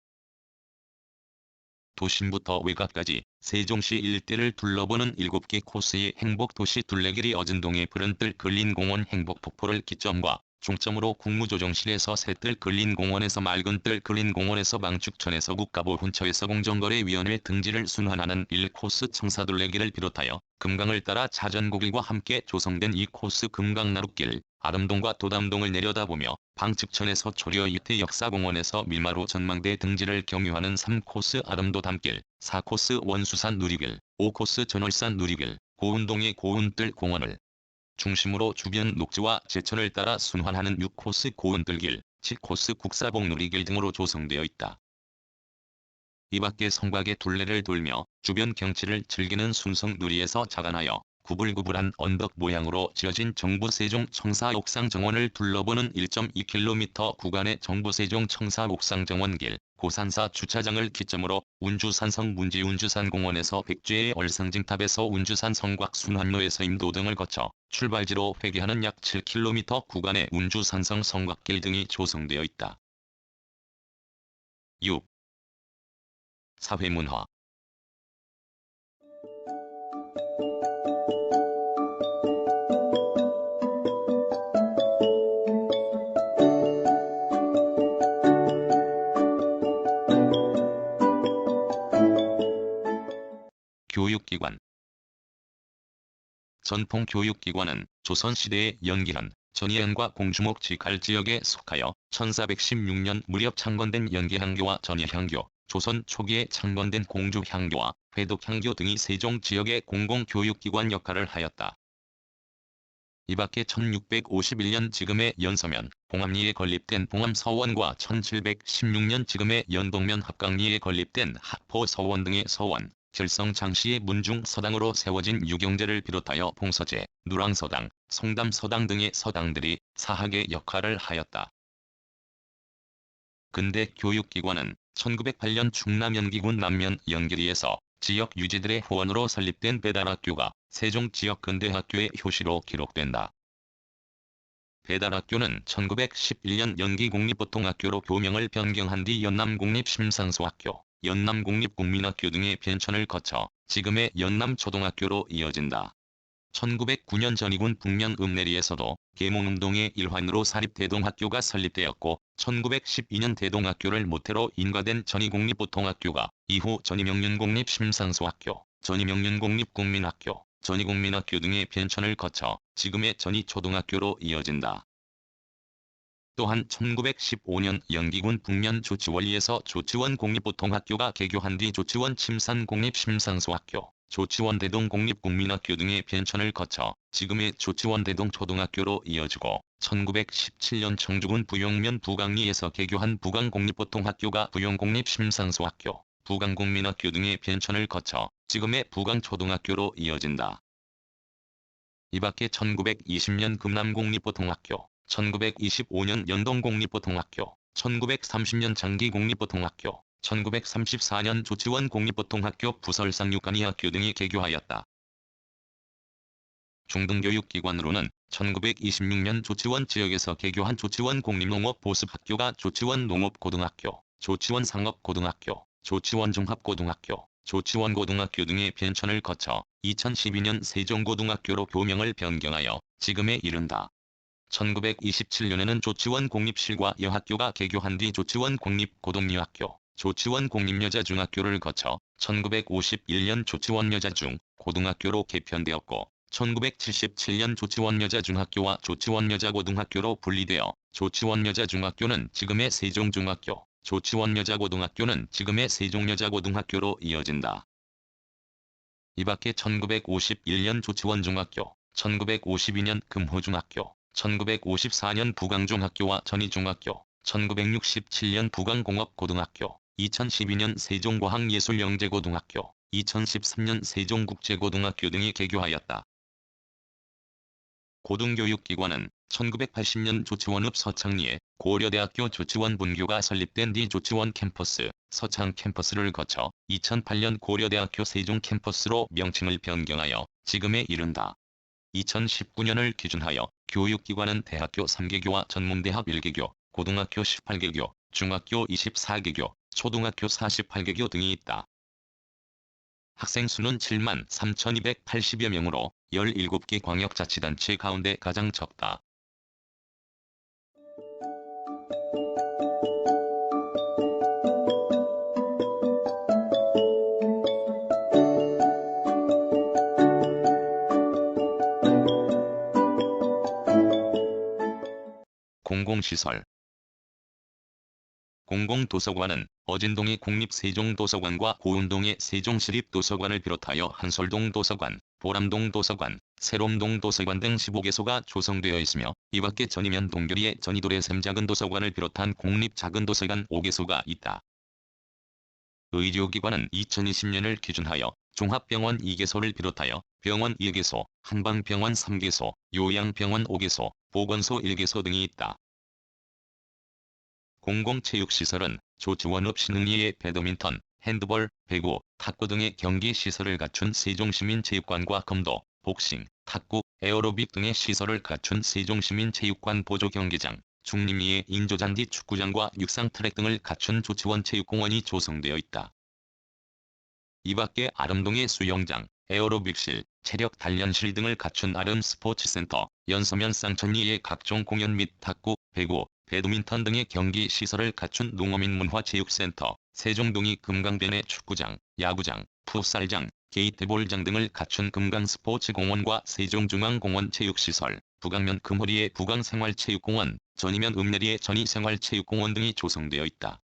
S1: 도심부터 외곽까지 세종시 일대를 둘러보는 7개 코스의 행복도시 둘레길이 어진동의 푸른뜰 근린공원 행복폭포를 기점과 중점으로 국무조정실에서 새뜰 근린공원에서 맑은뜰 근린공원에서 방축천에서 국가보훈처에서 공정거래위원회 등지를 순환하는 1코스 청사둘레길을 비롯하여 금강을 따라 자전거길과 함께 조성된 2코스 금강나룻길, 아름동과 도담동을 내려다보며 방측천에서 초려 이태 역사공원에서 밀마로 전망대 등지를 경유하는 3코스 아름도 담길, 4코스 원수산 누리길, 5코스 전월산 누리길, 고운동의 고운뜰 공원을 중심으로 주변 녹지와 제천을 따라 순환하는 6코스 고운뜰길, 7코스 국사봉누리길 등으로 조성되어 있다. 이밖에 성곽의 둘레를 돌며 주변 경치를 즐기는 순성누리에서 자간하여 구불구불한 언덕 모양으로 지어진 정부 세종 청사 옥상 정원을 둘러보는 1.2km 구간의 정부 세종 청사 옥상 정원길, 고산사 주차장을 기점으로 운주산성 문지운주산공원에서 백제의 얼성징탑에서 운주산 성곽 순환로에서 임도 등을 거쳐 출발지로 회귀하는 약 7km 구간의 운주산성 성곽길 등이 조성되어 있다. 6. 사회문화 전통 교육기관은 조선시대의 연기현, 전예현과 공주목 지갈 지역에 속하여 1416년 무렵 창건된 연계향교와 전예향교, 조선 초기에 창건된 공주향교와 회독향교 등이 세종 지역의 공공교육기관 역할을 하였다. 이밖에 1651년 지금의 연서면, 봉암리에 건립된 봉암서원과 1716년 지금의 연동면 합강리에 건립된 합포서원 등의 서원, 결성 장시의 문중 서당으로 세워진 유경재를 비롯하여 봉서재, 누랑서당, 성담서당 등의 서당들이 사학의 역할을 하였다. 근대 교육기관은 1908년 충남 연기군 남면 연계리에서 지역 유지들의 후원으로 설립된 배달학교가 세종 지역 근대학교의 효시로 기록된다. 배달학교는 1911년 연기국립보통학교로 교명을 변경한 뒤 연남국립심상소학교, 연남국립국민학교 등의 변천을 거쳐 지금의 연남초등학교로 이어진다. 1909년 전이군 북면 읍내리에서도 계몽운동의 일환으로 사립대동학교가 설립되었고 1912년 대동학교를 모태로 인가된 전이국립보통학교가 이후 전이명륜국립심상소학교, 전이명륜국립국민학교, 전이국민학교 등의 변천을 거쳐 지금의 전이초등학교로 이어진다. 또한 1915년 연기군 북면 조치원리에서 조치원 공립보통학교가 개교한 뒤 조치원 침산 공립심상소학교, 조치원 대동 공립국민학교 등의 변천을 거쳐 지금의 조치원 대동 초등학교로 이어지고 1917년 청주군 부용면 부강리에서 개교한 부강공립보통학교가 부용공립심상소학교, 부강국민학교 등의 변천을 거쳐 지금의 부강초등학교로 이어진다. 이밖에 1920년 금남공립보통학교, 1925년 연동공립보통학교, 1930년 장기공립보통학교, 1934년 조치원 공립보통학교 부설상육간이학교 등이 개교하였다. 중등교육기관으로는 1926년 조치원 지역에서 개교한 조치원 공립농업보습학교가 조치원 농업고등학교, 조치원 상업고등학교, 조치원 종합고등학교, 조치원 고등학교 등의 변천을 거쳐 2012년 세종고등학교로 교명을 변경하여 지금에 이른다. 1927년에는 조치원 공립실과 여학교가 개교한 뒤 조치원 공립고등여학교, 조치원 공립여자중학교를 거쳐 1951년 조치원 여자중 고등학교로 개편되었고 1977년 조치원 여자중학교와 조치원 여자고등학교로 분리되어 조치원 여자중학교는 지금의 세종중학교, 조치원 여자고등학교는 지금의 세종여자고등학교로 이어진다. 이밖에 1951년 조치원 중학교, 1952년 금호중학교, 1954년 부강중학교와 전이중학교, 1967년 부강공업고등학교, 2012년 세종과학예술영재고등학교, 2013년 세종국제고등학교 등이 개교하였다. 고등교육기관은 1980년 조치원읍 서창리에 고려대학교 조치원 분교가 설립된 뒤 조치원 캠퍼스, 서창 캠퍼스를 거쳐 2008년 고려대학교 세종 캠퍼스로 명칭을 변경하여 지금에 이른다. 2019년을 기준하여 교육기관은 대학교 3개교와 전문대학 1개교, 고등학교 18개교, 중학교 24개교, 초등학교 48개교 등이 있다. 학생 수는 7만 3,280여 명으로 17개 광역자치단체 가운데 가장 적다. 공공시설 공공도서관은 어진동의 국립세종도서관과 고운동의 세종시립도서관을 비롯하여 한솔동 도서관, 보람동 도서관, 새롬동 도서관 등 15개소가 조성되어 있으며 이밖에 전이면 동교리의 전이도래샘 작은도서관을 비롯한 공립 작은도서관 5개소가 있다. 의료기관은 2020년을 기준하여 종합병원 2개소를 비롯하여 병원 1개소, 한방병원 3개소, 요양병원 5개소, 보건소 1개소 등이 있다. 공공체육시설은 조치원읍 신흥리에 배드민턴, 핸드볼, 배구, 탁구 등의 경기시설을 갖춘 세종시민체육관과 검도, 복싱, 탁구, 에어로빅 등의 시설을 갖춘 세종시민체육관 보조경기장, 중림리에 인조잔디 축구장과 육상트랙 등을 갖춘 조치원 체육공원이 조성되어 있다. 이밖에 아름동의 수영장, 에어로빅실, 체력 단련실 등을 갖춘 아름스포츠센터, 연서면 쌍천리에 각종 공연 및 탁구, 배구, 배드민턴 등의 경기시설을 갖춘 농어민문화체육센터, 세종동이 금강변에 축구장, 야구장, 풋살장, 게이트볼장 등을 갖춘 금강스포츠공원과 세종중앙공원 체육시설, 북안면 금호리의 북앙생활체육공원, 전이면 읍내리의 전이생활체육공원 등이 조성되어 있다.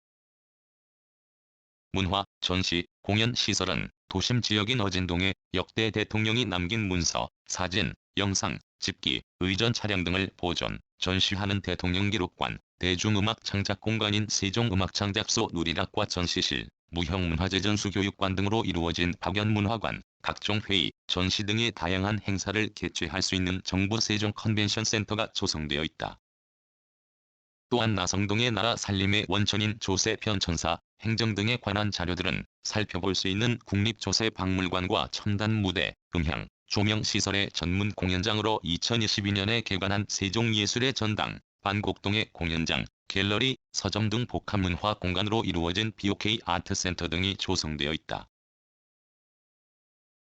S1: 문화, 전시, 공연 시설은 도심 지역인 어진동에 역대 대통령이 남긴 문서, 사진, 영상, 집기, 의전 차량 등을 보존, 전시하는 대통령기록관, 대중음악 창작공간인 세종음악창작소 누리락과 전시실, 무형문화재전수교육관 등으로 이루어진 박연문화관, 각종 회의, 전시 등의 다양한 행사를 개최할 수 있는 정부 세종 컨벤션센터가 조성되어 있다. 또한 나성동의 나라 살림의 원천인 조세 편천사, 행정 등에 관한 자료들은 살펴볼 수 있는 국립조세박물관과 첨단 무대, 음향, 조명시설의 전문 공연장으로 2022년에 개관한 세종예술의 전당, 반곡동의 공연장, 갤러리, 서점 등 복합문화 공간으로 이루어진 BOK 아트센터 등이 조성되어 있다.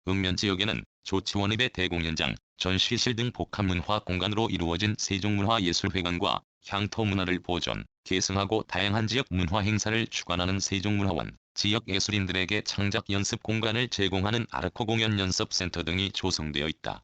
S1: 읍면 지역에는 조치원읍의 대공연장, 전시실 등 복합문화 공간으로 이루어진 세종문화예술회관과 향토문화를 보존, 계승하고 다양한 지역 문화 행사를 주관하는 세종문화원, 지역 예술인들에게 창작 연습 공간을 제공하는 아르코 공연 연습센터 등이 조성되어 있다.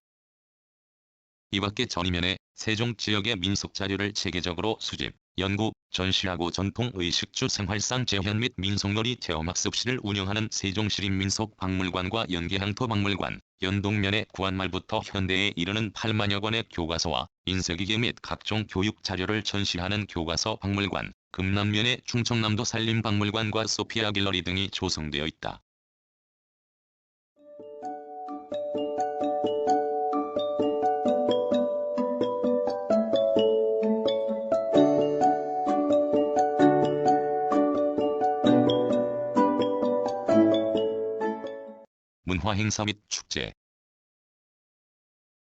S1: 이밖에 전이면에 세종 지역의 민속 자료를 체계적으로 수집, 연구, 전시하고 전통 의식주 생활상 재현 및 민속놀이 체험학습실을 운영하는 세종시립민속박물관과 연계향토박물관, 연동면에 구한말부터 현대에 이르는 8만여 권의 교과서와 인쇄기계 및 각종 교육 자료를 전시하는 교과서 박물관, 금남면에 충청남도 산림박물관과 소피아 갤러리 등이 조성되어 있다. 문화행사 및 축제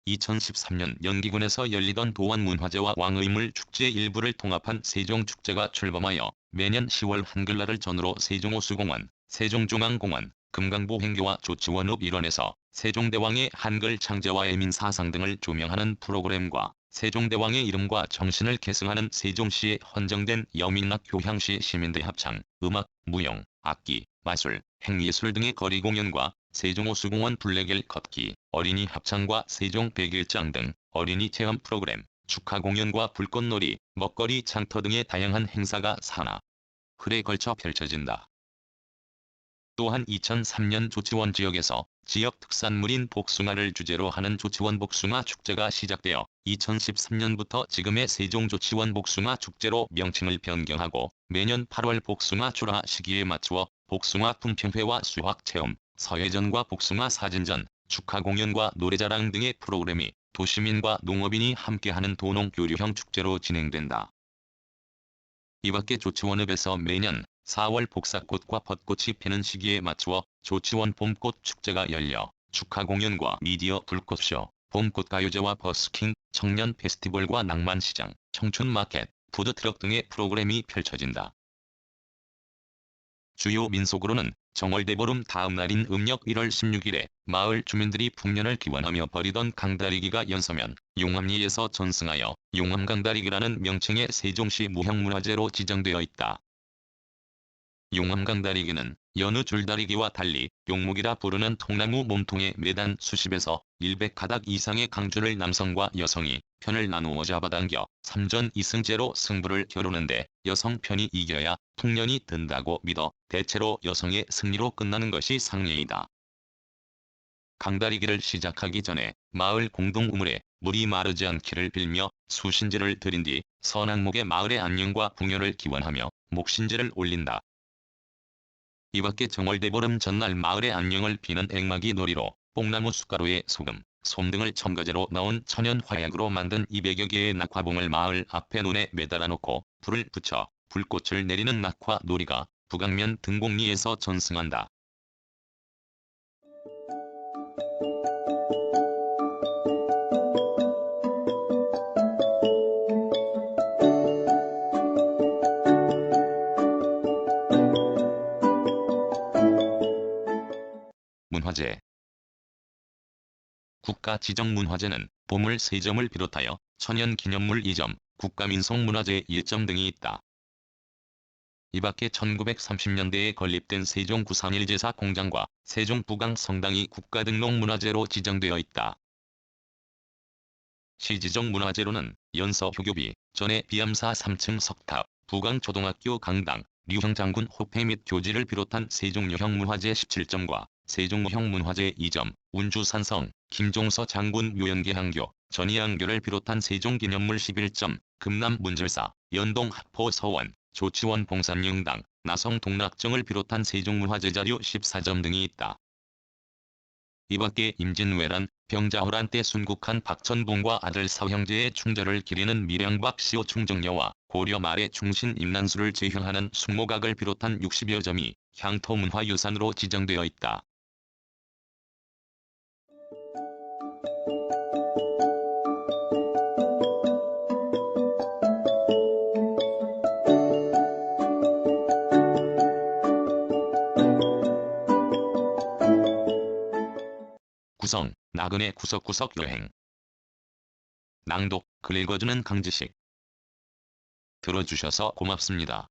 S1: 2013년 연기군에서 열리던 도안문화제와 왕의물 축제 일부를 통합한 세종축제가 출범하여 매년 10월 한글날을 전후로 세종호수공원, 세종중앙공원, 금강보행교와 조치원읍 일원에서 세종대왕의 한글 창제와 애민사상 등을 조명하는 프로그램과 세종대왕의 이름과 정신을 계승하는 세종시에 헌정된 여민락 교향시 시민대 합창, 음악, 무용, 악기, 마술, 행예술 등의 거리 공연과 세종호수공원 블랙엘 걷기, 어린이 합창과 세종 백일장 등 어린이 체험 프로그램, 축하 공연과 불꽃놀이, 먹거리 장터 등의 다양한 행사가 사나흘에 걸쳐 펼쳐진다. 또한 2003년 조치원 지역에서 지역 특산물인 복숭아를 주제로 하는 조치원 복숭아 축제가 시작되어 2013년부터 지금의 세종조치원 복숭아 축제로 명칭을 변경하고 매년 8월 복숭아 출하 시기에 맞추어 복숭아 품평회와 수확체험, 서예전과 복숭아 사진전, 축하 공연과 노래자랑 등의 프로그램이 도시민과 농업인이 함께하는 도농교류형 축제로 진행된다. 이밖에 조치원읍에서 매년 4월 복사꽃과 벚꽃이 피는 시기에 맞추어 조치원 봄꽃 축제가 열려 축하 공연과 미디어 불꽃쇼, 봄꽃가요제와 버스킹, 청년 페스티벌과 낭만시장, 청춘마켓, 푸드트럭 등의 프로그램이 펼쳐진다. 주요 민속으로는 정월대보름 다음 날인 음력 1월 16일에 마을 주민들이 풍년을 기원하며 벌이던 강다리기가 연서면 용암리에서 전승하여 용암강다리기라는 명칭의 세종시 무형문화재로 지정되어 있다. 용암강다리기는 여느 줄다리기와 달리 용목이라 부르는 통나무 몸통에 매단 수십에서 100가닥 이상의 강줄을 남성과 여성이 편을 나누어 잡아당겨 3전 2승제로 승부를 겨루는데 여성 편이 이겨야 풍년이 든다고 믿어 대체로 여성의 승리로 끝나는 것이 상례이다. 강다리기를 시작하기 전에 마을 공동우물에 물이 마르지 않기를 빌며 수신제를 드린 뒤 선악목의 마을의 안녕과 풍요를 기원하며 목신제를 올린다. 이밖에 정월대보름 전날 마을의 안녕을 비는 액마기 놀이로 뽕나무 숟가루에 소금, 솜 등을 첨가제로 넣은 천연 화약으로 만든 200여 개의 낙화봉을 마을 앞에 논에 매달아 놓고 불을 붙여 불꽃을 내리는 낙화 놀이가 북악면 등곡리에서 전승한다. 문화재 국가지정문화재는 보물 3점을 비롯하여 천연기념물 2점, 국가민속문화재 1점 등이 있다. 이밖에 1930년대에 건립된 세종 구산일제사 공장과 세종 부강 성당이 국가등록문화재로 지정되어 있다. 시지적 문화재로는 연서 효교비, 전해 비암사 3층 석탑, 부강초등학교 강당, 류형장군 호패 및 교지를 비롯한 세종유형 문화재 17점과 세종무형 문화재 2점, 운주산성, 김종서 장군 묘연계항교, 전이항교를 비롯한 세종기념물 11점, 금남 문절사, 연동 하포 서원, 조치원 봉산영당, 나성 동락정을 비롯한 세종문화재 자료 14점 등이 있다. 이밖에 임진왜란, 병자호란 때 순국한 박천봉과 아들 사형제의 충절을 기리는 밀양박 시오 충정녀와 고려 말의 충신 임난수를 제휴하는 숭모각을 비롯한 60여 점이 향토문화유산으로 지정되어 있다. 구성, 나그네 구석구석 여행. 낭독, 글 읽어주는 강지식. 들어주셔서 고맙습니다.